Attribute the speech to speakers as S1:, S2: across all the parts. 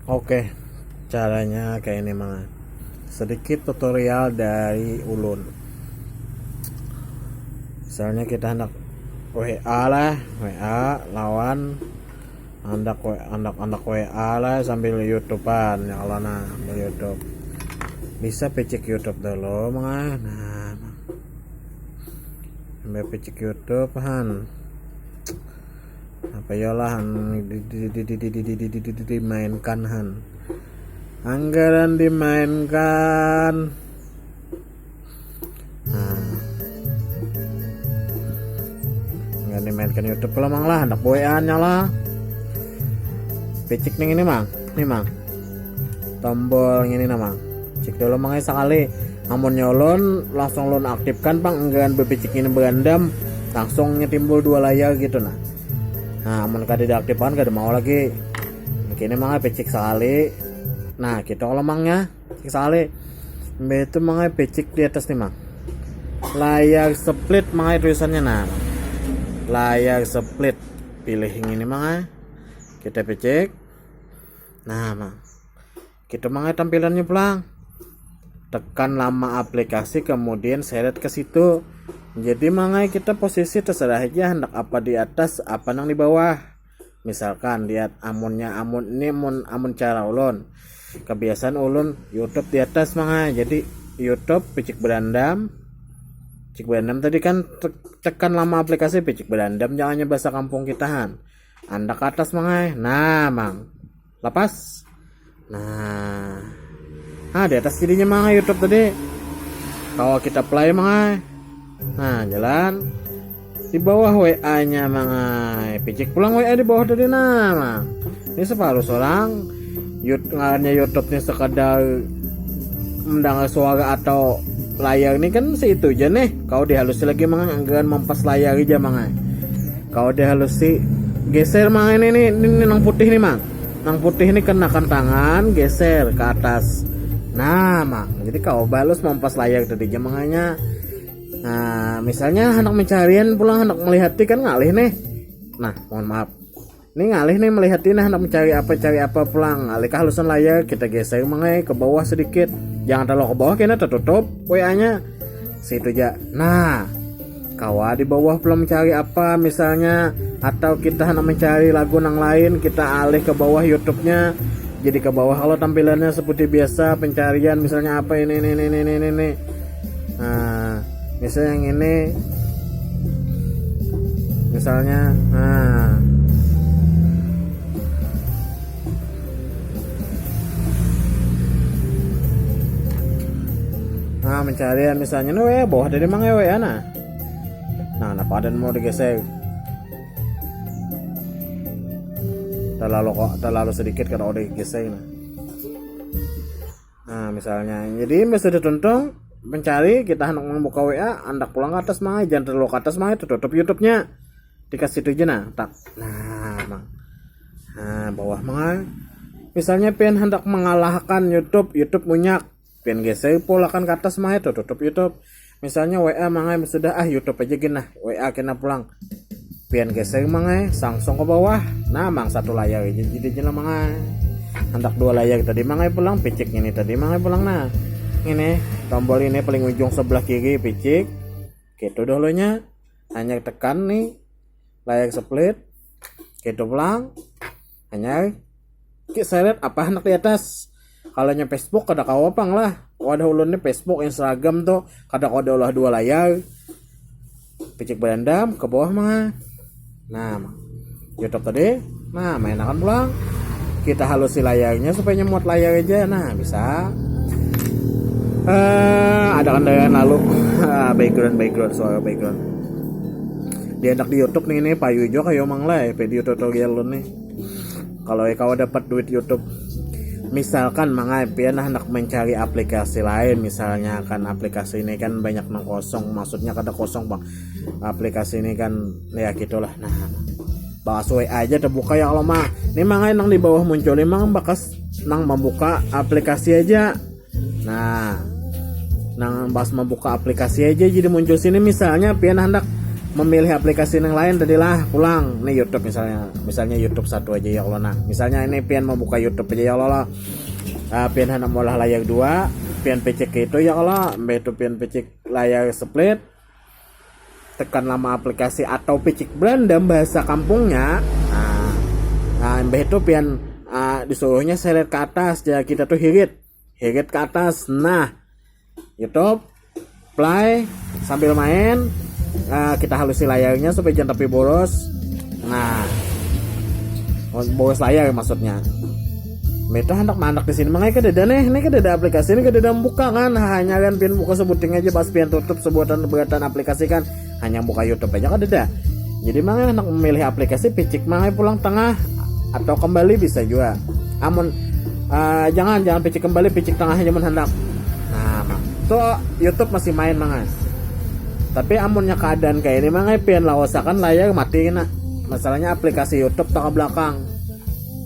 S1: Oke, caranya kayak ini mah. Sedikit tutorial dari ulun. Misalnya kita hendak WA lah, WA lawan anak WA lah sambil YouTubean ya Allah, nah sambil YouTube. Bisa pecik YouTube dulu mah. Nah, sambil pecik YouTube han. Apa ya lah dimainkan han, anggaran dimainkan. Nah, nggak dimainkan YouTube kalau mang lah anak boyan nyala picik nih ini mang tombol ini namang cik dulu mang sekali namun nyolon langsung lon aktifkan pang enggan bepicik ini berandam langsung timbul dua layar gitu nah. Nah, amun kada diaktifkan kada mau lagi. Begini mangga pecik sekali. Nah, kita kalau mangnya cek sekali. Itu mangga pecik di atas nih mang. Layar split mangga tulisannya nah. Layar split. Pilih yang ini mangga. Kita pecik. Nah, mang. Kita mangga tampilannya pulang. Tekan lama aplikasi kemudian seret ke situ. Jadi mangga kita posisi terserah aja hendak apa di atas apa nang di bawah. Misalkan lihat amun ini amun cara ulun. Kebiasaan ulun YouTube di atas mangga. Jadi YouTube picik berandam. Picik berandam tadi kan tekan lama aplikasi picik berandam jangannya bahasa kampung kitahan. Anda ke atas mangga. Nah, mang. Lepas. Nah. Di atas jadinya mangga YouTube tadi. Kalau kita play mangga. Nah, jalan di bawah WA-nya mangai. Picik pulang WA di bawah tadi nama. Ini separuh orang YouTube-nya sekadar mendengar suara atau layar ini kan seitu aja nih. Kau dihalusi lagi mangai anggaran mempas layar aja mangai. Kau dihalusi geser mangai ini nang putih nih mang. Nang putih ini kenakan tangan geser ke atas. Nah, mang. Jadi kau balus mempas layar tadi aja manganya. Nah, misalnya hendak mencarian pulang hendak melihati kan ngalih nih. Nah, mohon maaf. Ini ngalih nih melihati nah hendak mencari apa pulang. Ngalih ke halusan layar kita geser mangai ke bawah sedikit. Jangan terlalu ke bawah kena tertutup WA-nya. Situ aja. Nah, kawa di bawah belum mencari apa misalnya atau kita hendak mencari lagu nang lain kita alih ke bawah YouTube-nya. Jadi ke bawah kalau tampilannya seperti biasa pencarian misalnya apa ini. Nah, misalnya yang ini misalnya mencarian misalnya nih bawah dari mang ya nah padan mau digesek terlalu sedikit kalau udah digesek nah misalnya jadi mesti dituntung mencari kita hendak membuka WA andak pulang ke atas mah jangan terlalu ke atas mah itu tutup YouTube-nya dikasih itu aja nah tak bawah mah misalnya pengen hendak mengalahkan YouTube munyak pengen geser pola kan ke atas mah itu tutup YouTube misalnya WA mangai sudah YouTube aja gini nah WA kena pulang pengen geser mangai sangsong ke bawah nah mang satu layar aja jadi mangai hendak dua layar tadi mangai pulang piciknya ini tadi mangai pulang nah ini tombol ini paling ujung sebelah kiri picik gitu dulunya hanya tekan nih layar split gitu pulang hanya seret apa hendak di atas kalau nya Facebook kada kawapang lah wadah ulun Facebook Instagram tuh kada kau olah dua layar picik berandam ke bawah mah nah YouTube tadi nah main akan pulang kita halusi layarnya supaya nyemot layar aja nah bisa. Ada kendaraan lalu background suara background dia hendak di YouTube nih ini payu jo kayo mang lah video tutorial lu nih kalau kau dapat duit YouTube misalkan mangai pian hendak mencari aplikasi lain misalnya kan aplikasi ini kan banyak nang kosong maksudnya kada kosong bang aplikasi ini kan ya gitulah nah bahas WA aja terbuka ya kalau mah ini mangai nang di bawah muncul emang bakas nang membuka aplikasi aja nah bahas membuka aplikasi aja jadi muncul sini misalnya pian hendak memilih aplikasi yang lain tadilah pulang nih YouTube misalnya YouTube satu aja ya Allah. Nah misalnya ini pian mau buka YouTube aja ya Allah, pian hendak molah layar 2, pian pecek itu ya Allah, itu pian pecek layar split, tekan lama aplikasi atau pecek berandam bahasa kampungnya. Nah itu pian disuruhnya seret ke atas, jadi kita tuh hirit ke atas. Nah YouTube play sambil main, kita halusi layarnya supaya jangan tapi boros. Nah boros layar maksudnya. Meta hendak mandak di sini makanya kededa nih kededa aplikasi ini kededa buka kan, hanya kan pian buka sebuting aja pas pian tutup sebutan beratan aplikasi kan hanya buka YouTube aja kededa. Jadi makanya hendak memilih aplikasi picik makanya pulang tengah atau kembali bisa juga. Amun jangan picik kembali, picik tengah aja hendak. Nah tuh YouTube masih main mangas. Tapi amunnya keadaan kayak ini makanya pian lawasakan layar mati nah. Masalahnya aplikasi YouTube tak ke belakang.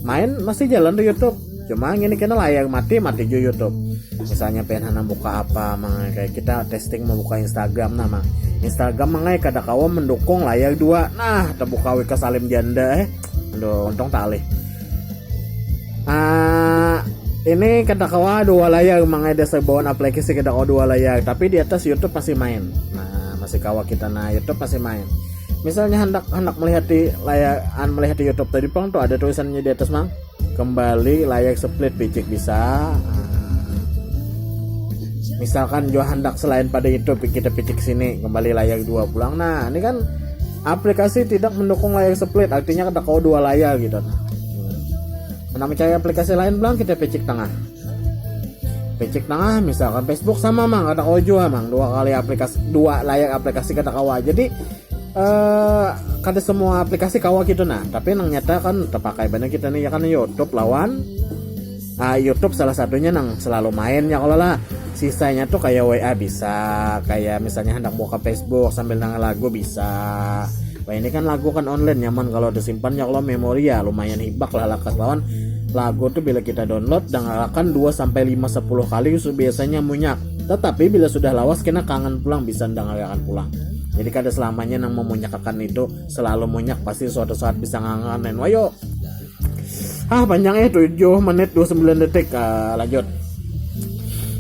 S1: Main masih jalan tuh YouTube. Cuma ini kena layar mati juga YouTube. Misalnya pengen hana buka apa, kayak kita testing mau buka Instagram nama. Instagram mangai kada kawa mendukung layar 2. Nah, terbuka wika salim janda aduh untung talih. Ini kada kawa 2 layar mangai dasar bawaan aplikasi kada kawa 2 layar, tapi di atas YouTube masih main. Nah, masih kawa kita YouTube masih main. Misalnya hendak melihat di layar melihat di YouTube tadi pang tuh ada tulisannya di atas mang kembali layar split picik bisa. Misalkan juga hendak selain pada YouTube kita picik sini kembali layar 2 pulang. Nah ini kan aplikasi tidak mendukung layar split, artinya kada kau 2 layar gitu. Nah mencari aplikasi lain pulang kita picik tengah misalkan Facebook sama mang kada kau juga mang 2 layar aplikasi kada kawa. Jadi kada semua aplikasi kawa gitu nah, tapi nang nyata kan terpakai banyak kita nih ya kan YouTube lawan YouTube salah satunya nang selalu main ya kalau lah. Sisanya tuh kayak WA bisa, kayak misalnya hendak buka Facebook sambil nang lagu bisa. Wah ini kan lagu kan online nyaman kalau disimpan ya kalau memori ya lumayan hibak lah lakas lawan lagu tuh bila kita download dengarkan 2-5-10 kali biasanya munyak. Tetapi bila sudah lawas kena kangen pulang bisa dengarkan pulang. Jadi kada selamanya nang memunyakkan itu selalu munyak, pasti suatu saat bisa nganganin. Wayo. Panjangnya 7 menit 29 detik. Lanjut.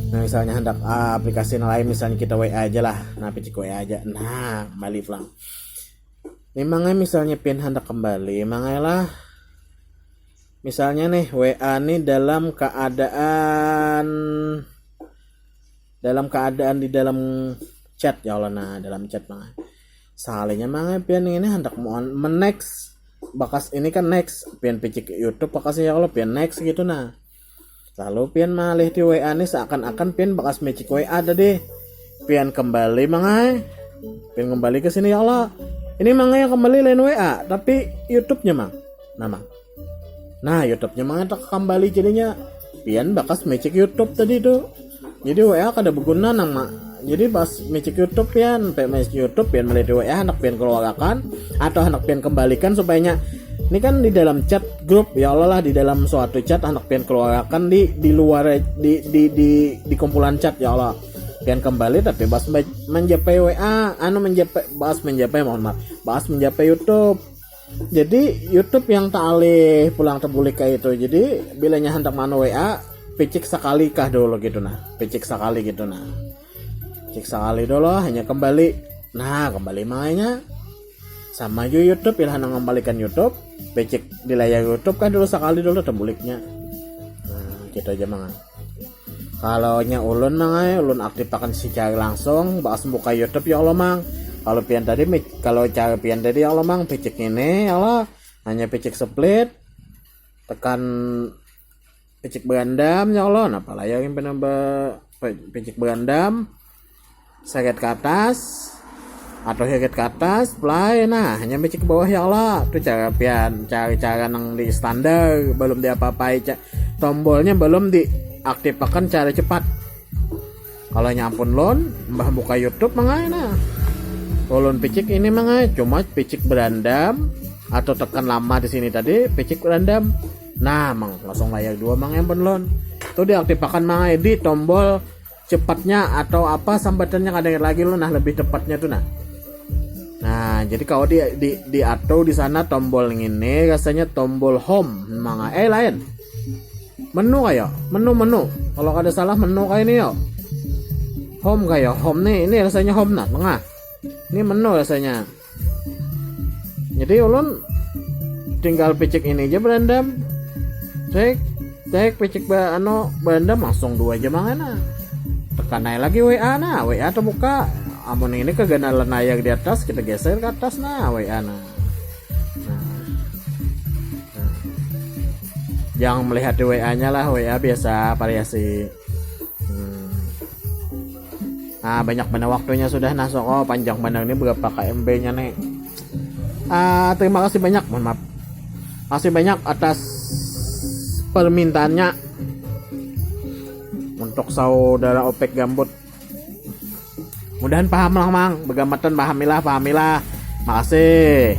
S1: Nah misalnya hendak aplikasi lain misalnya kita WA aja lah. Nah picik WA aja. Nah kembali pulang. Memangnya misalnya pin hendak kembali, memangnya lah. Misalnya nih WA nih dalam keadaan di dalam chat ya Allah. Nah dalam chat mah salahnya mah pian ini hendak mau next bakas ini kan next pian picik YouTube bakasnya ya Allah pian next gitu. Nah lalu pian malih di WA nih seakan-akan pian bakas picik WA tadi pian kembali mangai pian kembali ke sini ya Allah. Ini mangai kembali lain WA tapi YouTube-nya mang nah YouTube-nya mangai tak kembali jadinya pian bakas picik YouTube tadi tuh. Jadi WA kada berguna nang mak. Jadi pas mecik YouTube pian melihat WA hendak pian keluarkan atau hendak pian kembalikan supaya ini kan di dalam chat grup ya Allah lah, di dalam suatu chat hendak pian keluarkan di luar di kumpulan chat ya Allah pian kembali tapi bahas menjapai WA bahas menjapai YouTube. Jadi YouTube yang tak alih pulang terbulik kayak itu. Jadi bilanya hendak mana WA picik sekali kah dulu gitu nah, cek sekali dulu hanya kembali. Nah kembali makanya sama YouTube pilihan mengembalikan YouTube pecek di layar YouTube kan dulu sekali dulu tembuliknya. Nah gitu aja mangan. Kalau nya ulun mangai ulun aktifkan secara langsung bahas buka YouTube ya Allah mang. Kalau cara pian tadi ya Allah mang pecek ini ya Allah hanya pecek split tekan pecek berandam ya Allah. Nah layar yang pecek berandam seret ke atas atau seret ke atas play. Nah hanya pecek ke bawah ya Allah. Itu cara pian cara nang di standar belum diapa-apai tombolnya belum diaktifkan cara cepat. Kalau nyampun lon mbah buka YouTube mangai nah ulun pecek ini mangai cuma pecek berandam atau tekan lama di sini tadi pecek berandam. Nah mang langsung layar 2 mang yang penlon tuh diaktifkan mangai di tombol cepatnya atau apa sambatannya kadang lagi lo nah lebih tepatnya tuh nah Nah, jadi kalau di atau di sana tombol ini rasanya tombol home, mga lain. Menu kayak, menu. Kalau ada salah menu kayak ini yo. Home kayak, home nih, ini rasanya home nah, tengah. Ini menu rasanya. Jadi ulun tinggal picik ini aja berendam. Cek picik berendam langsung 2 jam mana. Tekan aja lagi WA nah, WA terbuka. Amun ini keganalan ayak di atas, kita geser ke atas nah WA nah. Jangan melihat di WA-nya lah, WA biasa variasi. Nah, banyak benar waktunya sudah nasok. Oh, panjang benar ini berapa KMB-nya nih. Terima kasih banyak, mohon maaf. Kasih banyak atas permintaannya untuk saudara Opek Gambut. Mudahan paham lah mang, begamatan pahamilah. Makasih.